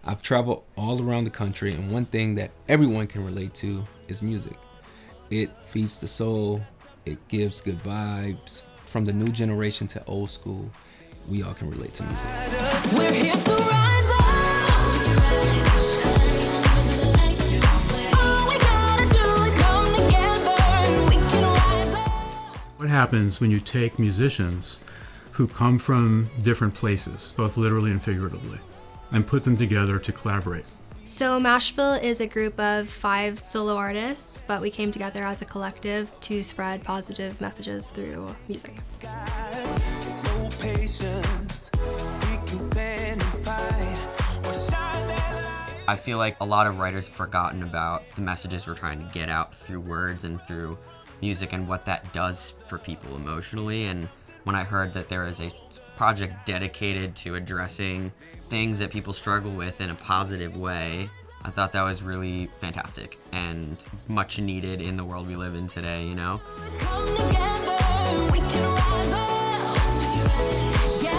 I've traveled all around the country, and one thing that everyone can relate to is music. It feeds the soul, it gives good vibes. From the new generation to old school, we all can relate to music. We're here to rise up. All we gotta do is come together and we can rise up. What happens when you take musicians who come from different places, both literally and figuratively, and put them together to collaborate? So Mashville is a group of 5 solo artists, but we came together as a collective to spread positive messages through music. I feel like a lot of writers have forgotten about the messages we're trying to get out through words and through music and what that does for people emotionally. And when I heard that there is a project dedicated to addressing things that people struggle with in a positive way, I thought that was really fantastic and much needed in the world we live in today, you know? Come together and we can rise up. Yeah.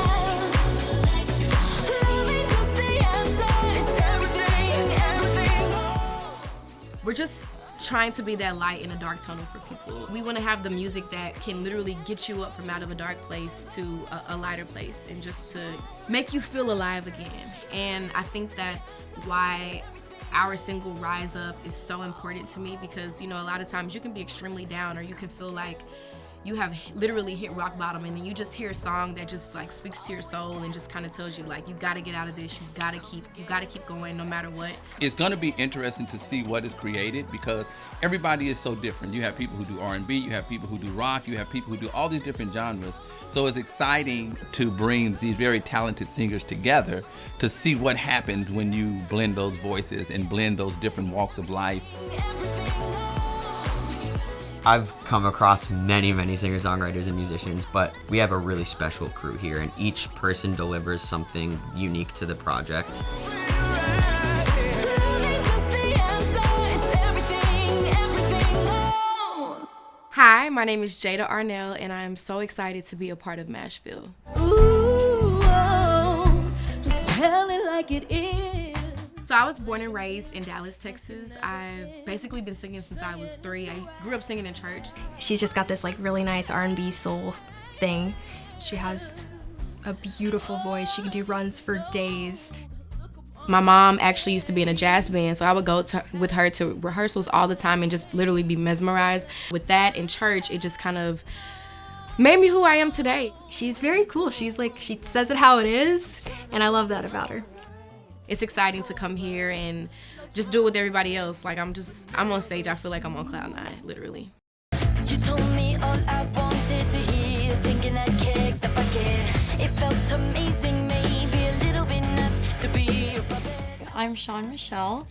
Love ain't just the answer. It's everything. We're just trying to be that light in a dark tunnel for people. We want to have the music that can literally get you up from out of a dark place to a lighter place and just to make you feel alive again. And I think that's why our single Rise Up is so important to me, because you know, a lot of times you can be extremely down, or you can feel like you have literally hit rock bottom, and then you just hear a song that just like speaks to your soul and just kind of tells you like, you got to get out of this, you got to keep going no matter what. It's going to be interesting to see what is created, because everybody is so different. You have people who do R&B, you have people who do rock, you have people who do all these different genres. So it's exciting to bring these very talented singers together to see what happens when you blend those voices and blend those different walks of life. I've come across many singer-songwriters and musicians, but we have a really special crew here, and each person delivers something unique to the project. Hi, my name is Jada Arnell, and I am so excited to be a part of Mashville. Ooh, oh, just tell it like it is. So I was born and raised in Dallas, Texas. I've basically been singing since I was 3. I grew up singing in church. She's just got this like really nice R&B soul thing. She has a beautiful voice. She can do runs for days. My mom actually used to be in a jazz band, so I would go with her to rehearsals all the time and just literally be mesmerized. With that in church, it just kind of made me who I am today. She's very cool. She's like, she says it how it is, and I love that about her. It's exciting to come here and just do it with everybody else. Like I'm on stage, I feel like I'm on cloud 9, literally. You told me all I wanted to hear, thinking I'd kicked up again. It felt amazing, maybe a little bit nuts to be a puppet. I'm Michele.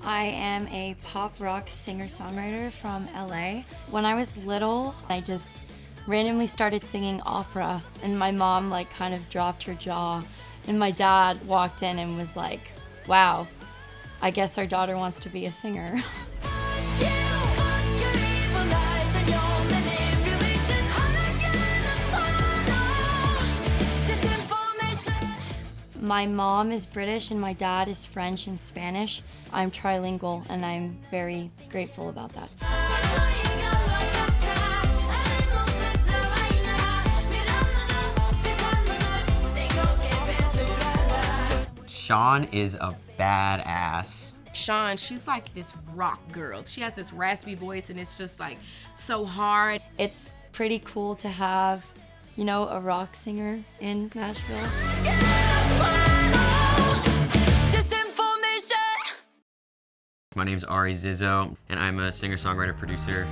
I am a pop rock singer-songwriter from LA. When I was little, I just randomly started singing opera, and my mom like kind of dropped her jaw, and my dad walked in and was like, wow, I guess our daughter wants to be a singer. My mom is British and my dad is French and Spanish. I'm trilingual and I'm very grateful about that. Sian is a badass. Sian, she's like this rock girl. She has this raspy voice and it's just like so hard. It's pretty cool to have, you know, a rock singer in Mashville. My name's Zizzo, and I'm a singer-songwriter producer.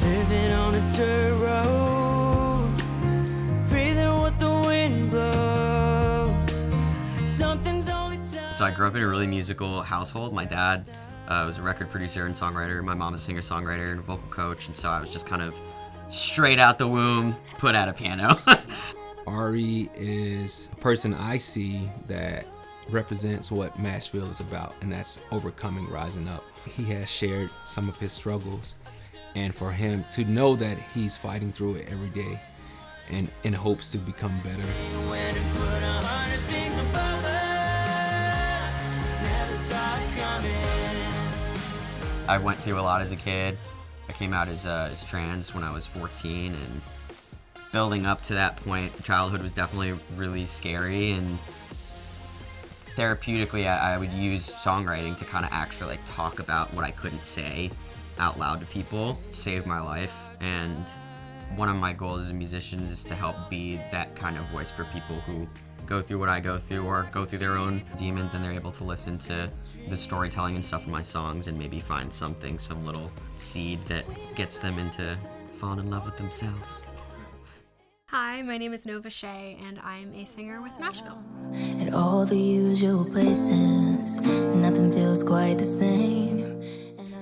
Living on a dirt road, breathing what the wind blows. Something's only time. So I grew up in a really musical household. My dad was a record producer and songwriter. My mom's a singer-songwriter and a vocal coach, and so I was just kind of straight out the womb, put at a piano. Ari is a person I see that represents what Mashville is about, and that's overcoming, rising up. He has shared some of his struggles, and for him to know that he's fighting through it every day and in hopes to become better. I went through a lot as a kid. I came out as trans when I was 14, and building up to that point, childhood was definitely really scary, and therapeutically I would use songwriting to kind of actually like talk about what I couldn't say out loud to people. It saved my life, and one of my goals as a musician is to help be that kind of voice for people who go through what I go through or go through their own demons, and they're able to listen to the storytelling and stuff in my songs and maybe find something, some little seed that gets them into falling in love with themselves. Hi, my name is Chez, and I'm a singer with Mashville. At all the usual places, nothing feels quite the same.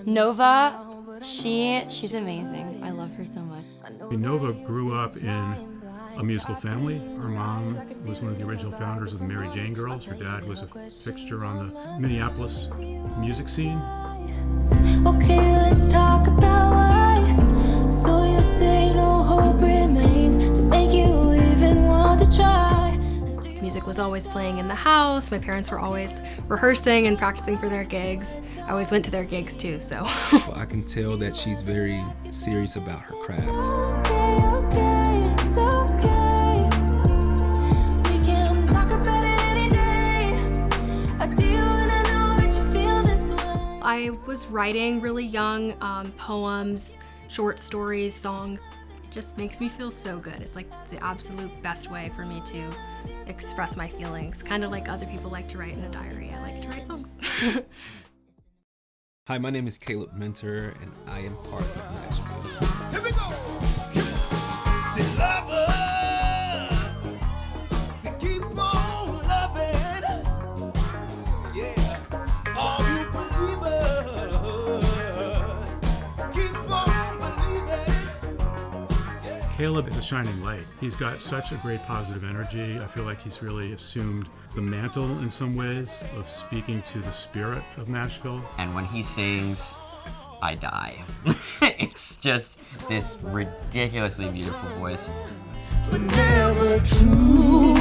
Nova, she's amazing. I love her so much. Nova grew up in a musical family. Her mom was one of the original founders of the Mary Jane Girls. Her dad was a fixture on the Minneapolis music scene. Okay, let's talk about why. So you say no hope remains to make you even want to try. Music was always playing in the house. My parents were always rehearsing and practicing for their gigs. I always went to their gigs too, so. I can tell that she's very serious about her craft. Okay, it's okay. We can talk about it any day. I see you and I know that you feel this way. I was writing really young poems, short stories, songs. It just makes me feel so good. It's like the absolute best way for me to express my feelings, kind of like other people like to write in a diary. I like to write songs. Hi, my name is Caleb Mentor, and I am part of Mashville. Here we go. Say lovers, say keep on loving. Yeah, all you believers, keep on believing. Caleb is a shining light. He's got such a great positive energy. I feel like he's really assumed the mantle in some ways of speaking to the spirit of Mashville. And when he sings, I die. It's just this ridiculously beautiful voice. But never true.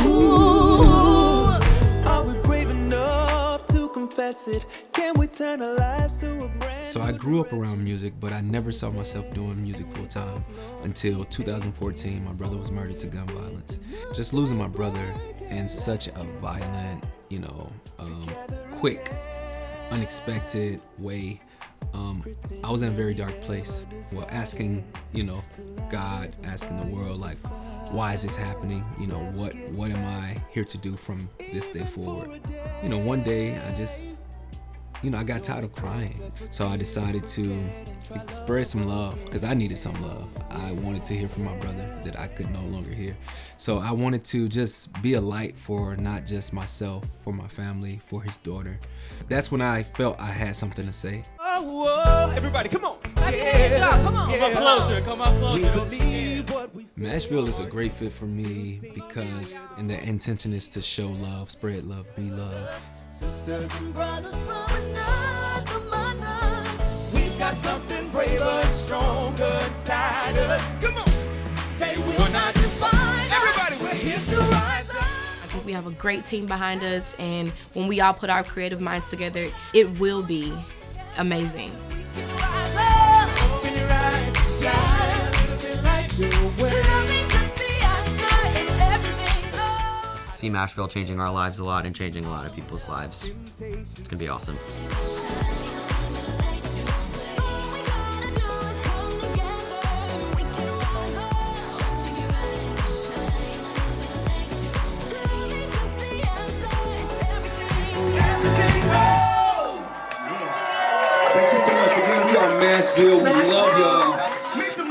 Are we brave enough to confess it? Can we turn our lives to a brand? So I grew up around music, but I never saw myself doing music full time until 2014. My brother was murdered to gun violence. Just losing my brother in such a violent, quick, unexpected way. I was in a very dark place. Well, asking, God, asking the world, like, why is this happening? What am I here to do from this day forward? One day I just, I got tired of crying. So I decided to express some love because I needed some love. I wanted to hear from my brother that I could no longer hear. So I wanted to just be a light for not just myself, for my family, for his daughter. That's when I felt I had something to say. Oh, everybody, come on. Y'all, come on. Come on closer. Mashville is a great fit for me because, and the intention is to show love, spread love, be love. Sisters and brothers from another mother. We've got something braver and stronger inside us. Come on. They will not define Everybody, we're here to rise up. I think we have a great team behind us, and when we all put our creative minds together, it will be amazing. Open your eyes, shine, looking like your way. See Mashville changing our lives a lot and changing a lot of people's lives. It's gonna be awesome. Thank you so much again. We are Mashville. We love y'all. Make some